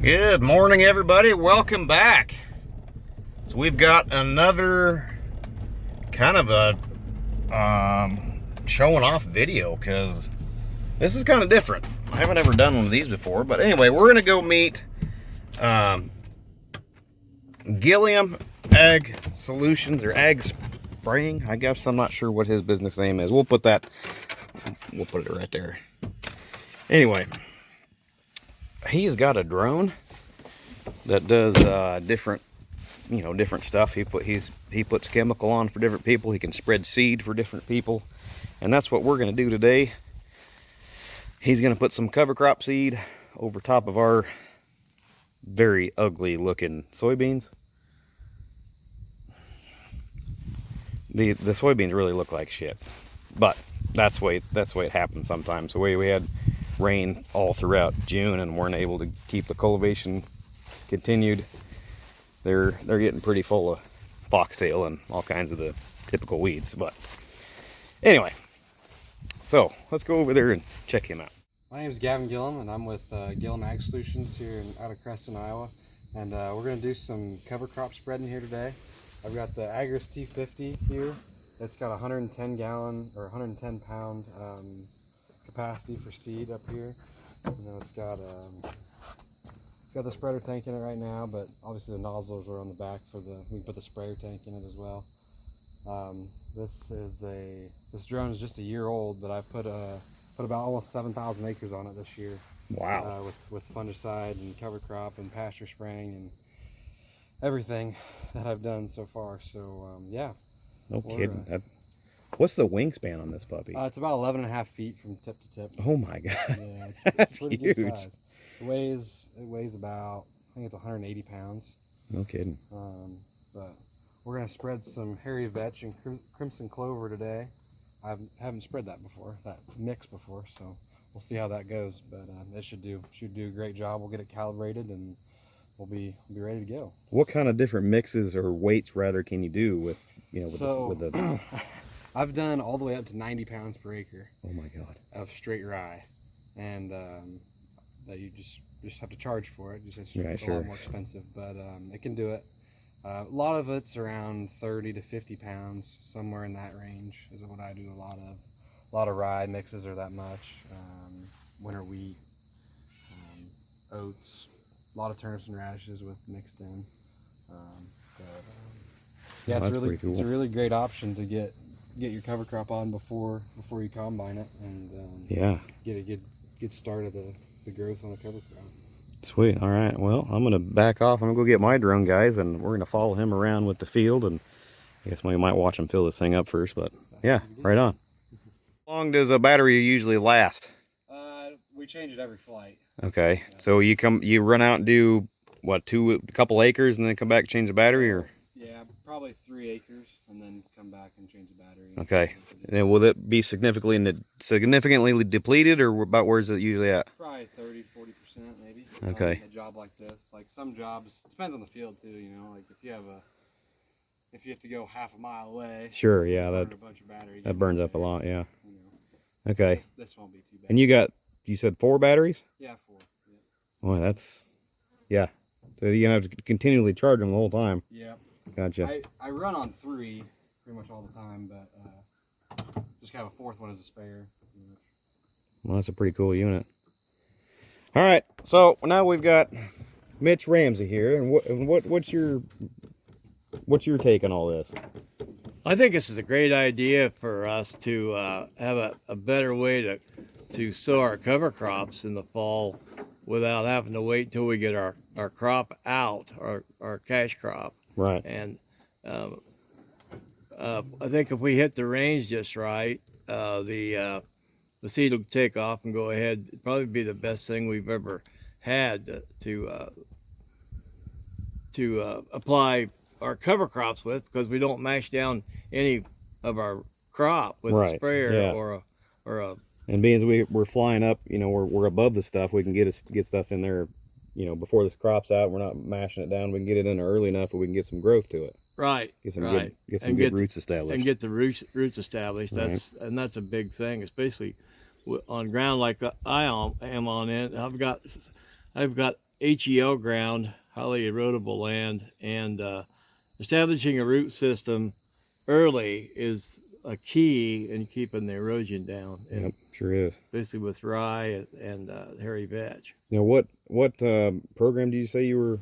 Good morning, everybody. Welcome back. So we've got another kind of a showing off video because this is kind of different. I haven't ever done one of these before, but anyway, we're gonna go meet Gilliam Ag Solutions, or Ag Spraying. I guess I'm not sure what his business name is. We'll put it right there. Anyway, he's got a drone that does different stuff. He puts chemical on for different people. He can spread seed for different people, and that's what we're going to do today. He's going to put some cover crop seed over top of our very ugly looking soybeans. The soybeans really look like shit, but that's the way it happens sometimes. The way we had rain all throughout June and weren't able to keep the cultivation continued, they're getting pretty full of foxtail and all kinds of the typical weeds. But anyway, so let's go over there and check him out. My name is Gavin Gilliam, and I'm with Gilliam Ag Solutions here out of Creston, Iowa. And we're going to do some cover crop spreading here today. I've got the Agris T50 here. It's got a 110 gallon or 110 pound capacity for seed up here. You know, it's got the spreader tank in it right now, but obviously the nozzles are on the back we can put the sprayer tank in it as well. This drone is just a year old, but I've put about almost 7,000 acres on it this year. Wow. With fungicide and cover crop and pasture spraying and everything that I've done so far. So yeah. No kidding. What's the wingspan on this puppy? It's about 11.5 feet from tip to tip. Oh my god. Yeah, it's pretty huge. Good size. It weighs about, I think it's 180 pounds. No kidding. But we're going to spread some hairy vetch and crimson clover today. I haven't spread that mix before, so we'll see how that goes. But it should do a great job. We'll get it calibrated and we'll be ready to go. What kind of different mixes or weights rather can you do with the I've done all the way up to 90 pounds per acre. Oh my god. Of straight rye, and that you just have to charge for it. It's yeah, a sure. lot more expensive, but it can do it. A lot of it's around 30 to 50 pounds, somewhere in that range is what I do. A lot of rye mixes are that much. Winter wheat, oats, a lot of turnips and radishes mixed in. Yeah, oh, it's a really great option to get your cover crop on before you combine it, and yeah, get started the growth on the cover crop. Sweet. All right. Well, I'm gonna back off. I'm gonna go get my drone guys, and we're gonna follow him around with the field, and I guess we might watch him fill this thing up first. But yeah, right on. How long does a battery usually last? We change it every flight. Okay. So you run out and do what, a couple acres, and then come back and change the battery, or? Yeah, probably 3 acres, and then come back and change the battery. Okay. And then will it be significantly depleted, or about where's it usually at? Probably 30–40% maybe. Okay. A job like this, like some jobs, depends on the field too. You know, like if you have to go half a mile away. Sure. Yeah. Burn a bunch of battery. That burns up a lot. Yeah. You know, Okay. This won't be too bad. And you said 4 batteries? Yeah, 4. Yeah. Oh, yeah. So you're gonna have to continually charge them the whole time. Yeah. Gotcha. I run on 3 pretty much all the time, but just have a 4th one as a spare. Well, that's a pretty cool unit. All right, so now we've got Mitch Ramsey here, and what's your take on all this? I think this is a great idea for us to have a better way to sow our cover crops in the fall without having to wait till we get our crop out, our cash crop. Right. And I think if we hit the range just right, the seed will take off and go ahead. It'd probably be the best thing we've ever had to apply our cover crops with, because we don't mash down any of our crop with a sprayer or a. And being we're flying up, we're above the stuff. We can get stuff in there, before the crop's out. We're not mashing it down. We can get it in there early enough that we can get some growth to it. Right. Get some good roots established. And get the roots established. That's a big thing, especially on ground like I am on it. I've got HEL ground, highly erodible land, and establishing a root system early is a key in keeping the erosion down. Yep, sure is. Basically with rye and hairy vetch. Now, what program do you say you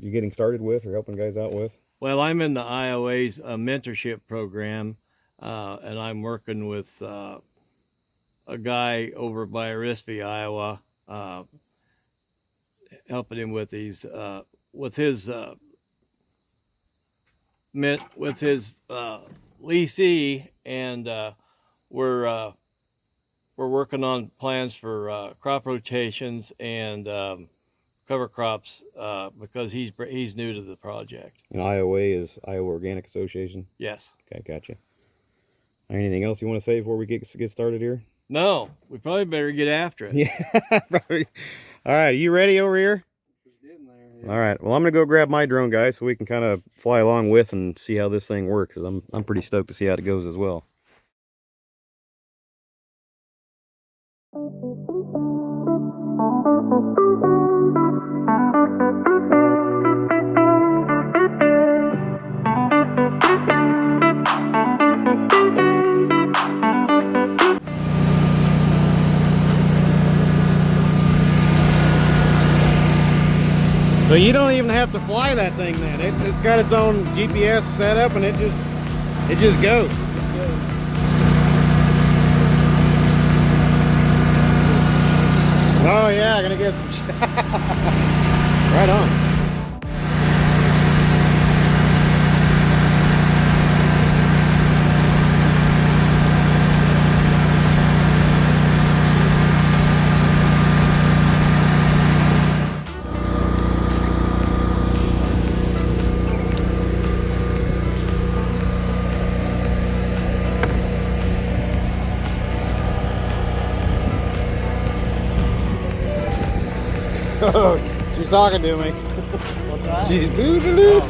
getting started with or helping guys out with? Well, I'm in the IOA's mentorship program, and I'm working with a guy over by Arispe, Iowa, helping him with these with his leasee, and we're working on plans for crop rotations and cover crops because he's new to the project. And IOA is Iowa Organic Association. Yes. Okay, gotcha. Anything else you want to say before we get started here? No, we probably better get after it. Yeah, probably. All right, are you ready over here? Getting there, yeah. All right. Well, I'm gonna go grab my drone, guys, so we can kind of fly along with and see how this thing works. 'Cause I'm pretty stoked to see how it goes as well. So you don't even have to fly that thing then. It's got its own GPS setup and it just goes. Oh yeah, gonna get some right on. Oh, she's talking to me. What's that? She's boo-doo-doo. Oh,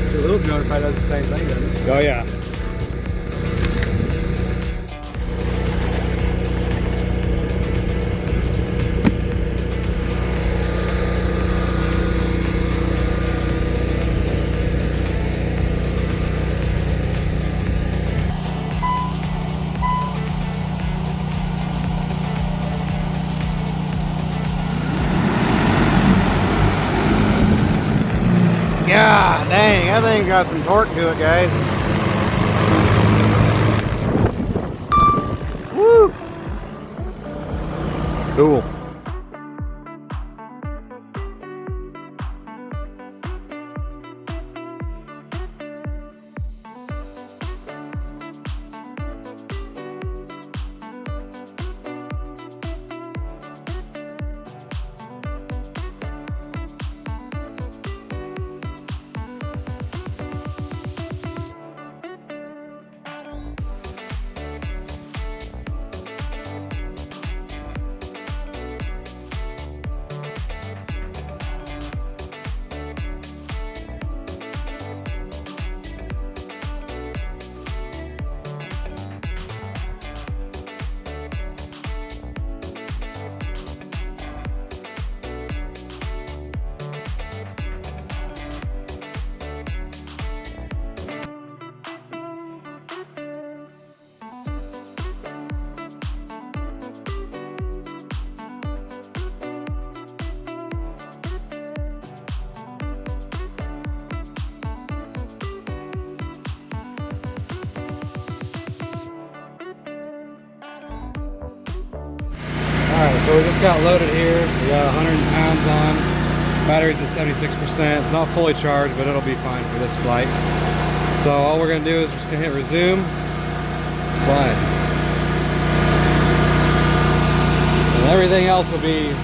yeah. The little drone probably does the same thing, doesn't it? Oh yeah. God dang, that thing got some torque to it, guys. Woo! Cool. Alright, so we just got loaded here. We got 100 pounds on. Battery's at 76%. It's not fully charged, but it'll be fine for this flight. So all we're going to do is just going to hit resume, slide. And everything else will be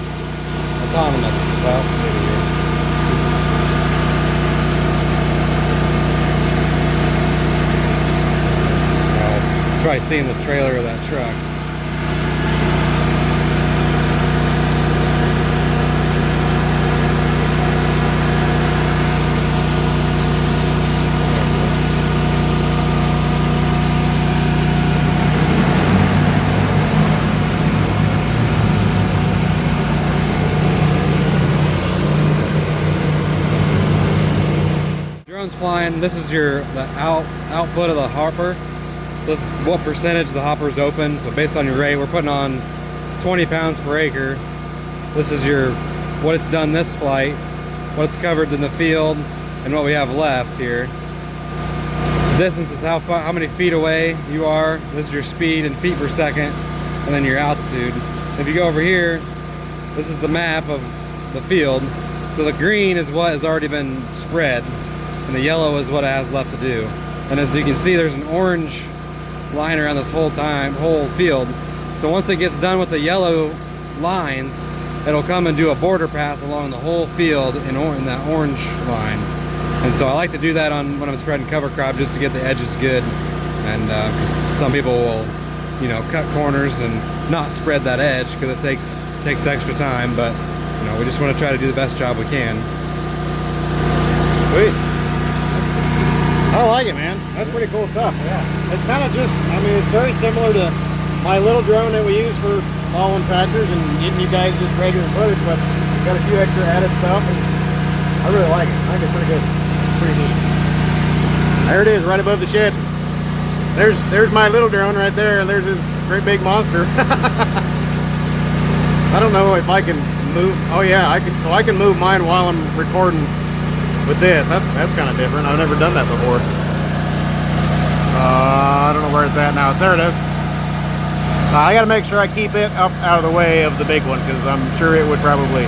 autonomous. Well, maybe here. It's probably seeing the trailer of that truck. line. This is the output of the hopper. So this is what percentage the hopper is open. So based on your rate, we're putting on 20 pounds per acre. This is what it's done this flight, what it's covered in the field, and what we have left here. The distance is how many feet away you are. This is your speed in feet per second, and then your altitude. If you go over here, this is the map of the field. So the green is what has already been spread, and the yellow is what it has left to do. And as you can see, there's an orange line around this whole field. So once it gets done with the yellow lines, it'll come and do a border pass along the whole field in that orange line. And so I like to do that when I'm spreading cover crop, just to get the edges good. And 'cause some people will, you know, cut corners and not spread that edge because it takes extra time. But you know, we just want to try to do the best job we can. Sweet. I like it, man. That's pretty cool stuff. Yeah, it's kind of just, I mean, it's very similar to my little drone that we use for hauling tractors and getting you guys just regular footage, but it's got a few extra added stuff, and I really like it. I think it's pretty good. Pretty neat. There it is, right above the shed. There's my little drone right there, and there's this great big monster. I don't know if I can move. Oh yeah, I can move mine while I'm recording with this. That's kind of different. I've never done that before. I don't know where it's at now. There it is. I got to make sure I keep it up out of the way of the big one, because I'm sure it would probably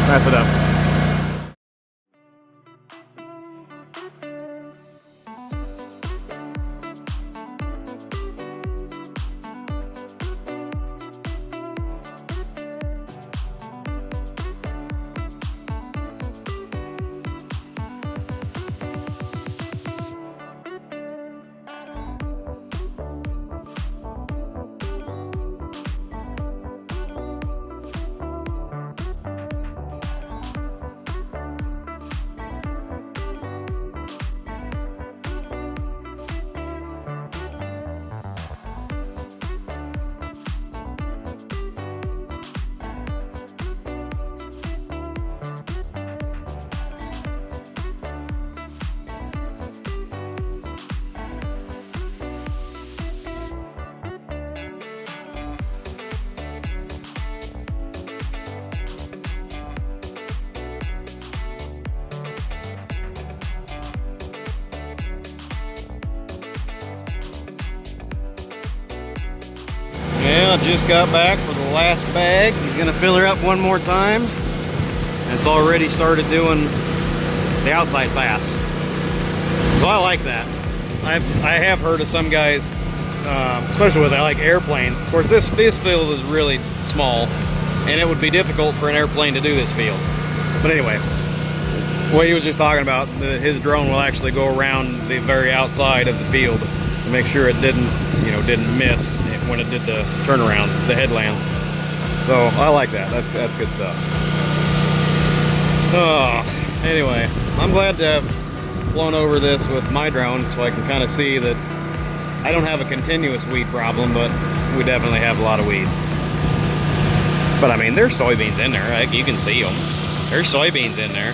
mess it up. Yeah, just got back for the last bag. He's gonna fill her up one more time. It's already started doing the outside pass. So I like that. I have heard of some guys, especially with like airplanes. Of course, this field is really small, and it would be difficult for an airplane to do this field. But anyway, what he was just talking about, his drone will actually go around the very outside of the field to make sure it didn't miss when it did the turnarounds, the headlands. So I like that. That's good stuff. Oh, anyway, I'm glad to have flown over this with my drone, so I can kind of see that I don't have a continuous weed problem, but we definitely have a lot of weeds. But I mean, there's soybeans in there. Like, you can see them. There's soybeans in there.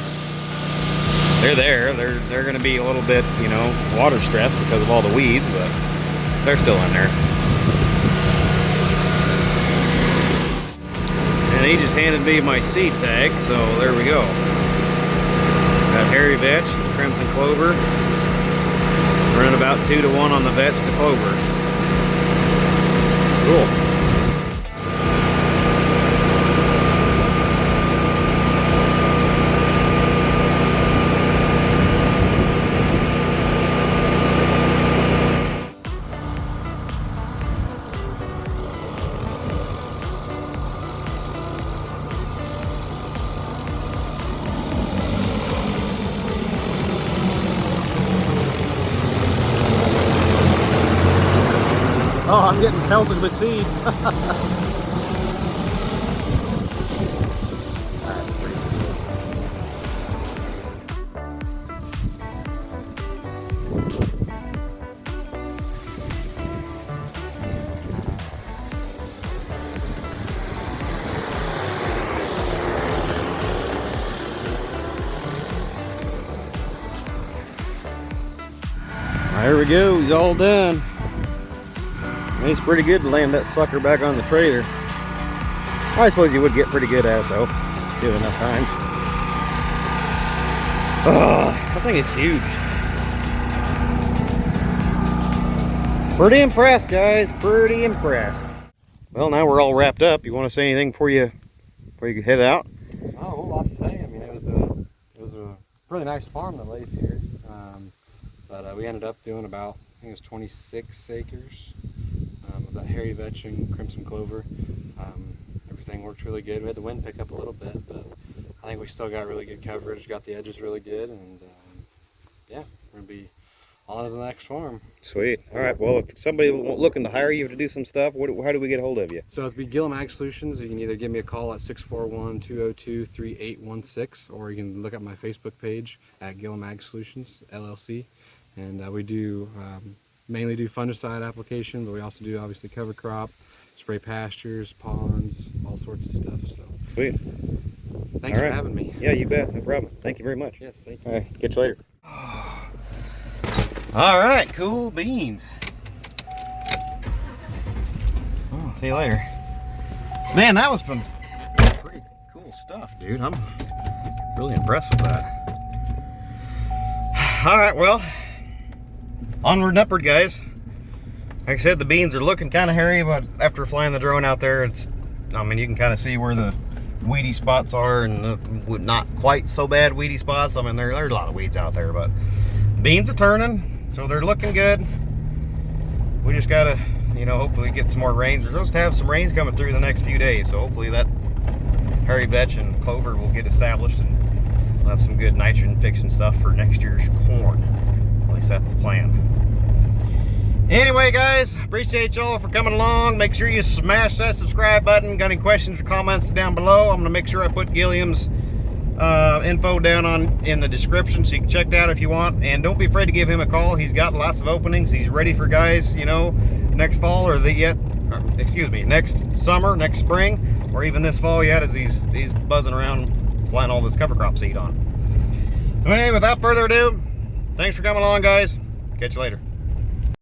They're there. They're going to be a little bit, you know, water stressed because of all the weeds, but they're still in there. And he just handed me my seed tag, so there we go. Got hairy vetch, crimson clover. Running about 2-to-1 on the vetch to clover. Cool. Oh, I'm getting pelted with seed. There we go, he's all done. It's pretty good to land that sucker back on the trailer. I suppose you would get pretty good at it though, do it enough times. Oh, that thing is huge. Pretty impressed, guys, pretty impressed. Well, now we're all wrapped up. You want to say anything before you head out? Oh, a whole lot to say. I mean, it was a really nice farm that lays here. But we ended up doing about, I think it was 26 acres of that hairy vetch and crimson clover. Everything worked really good. We had the wind pick up a little bit, but I think we still got really good coverage, got the edges really good, and yeah, we're going to be on to the next farm. Sweet. All right, well, if somebody looking to hire you to do some stuff, how do we get a hold of you? So it'd be Gilliam Ag Solutions. You can either give me a call at 641-202-3816, or you can look at my Facebook page at Gilliam Ag Solutions, LLC. And we do mainly do fungicide applications, but we also do obviously cover crop, spray pastures, ponds, all sorts of stuff. So Sweet. Thanks for having me. Yeah, you bet. No problem. Thank you very much. Yes, thank you. All right, catch you later. All right, cool beans. Oh, see you later. Man, that was some pretty cool stuff, dude. I'm really impressed with that. All right, well, onward and upward, guys. Like I said, the beans are looking kind of hairy, but after flying the drone out there, I mean, you can kind of see where the weedy spots are and the not quite so bad weedy spots. I mean, there's a lot of weeds out there, but the beans are turning. So they're looking good. We just gotta, hopefully get some more rains. We're supposed to have some rains coming through the next few days. So hopefully that hairy vetch and clover will get established and we'll have some good nitrogen fixing stuff for next year's corn. At least that's the plan. Anyway, guys, appreciate y'all for coming along. Make sure you smash that subscribe button. Got any questions or comments down below? I'm gonna make sure I put Gilliam's info down in the description so you can check that out if you want, and don't be afraid to give him a call. He's got lots of openings. He's ready for guys, next fall or next summer, next spring, or even this fall yet, as he's buzzing around flying all this cover crop seed on. So anyway, without further ado, thanks for coming along, guys. Catch you later.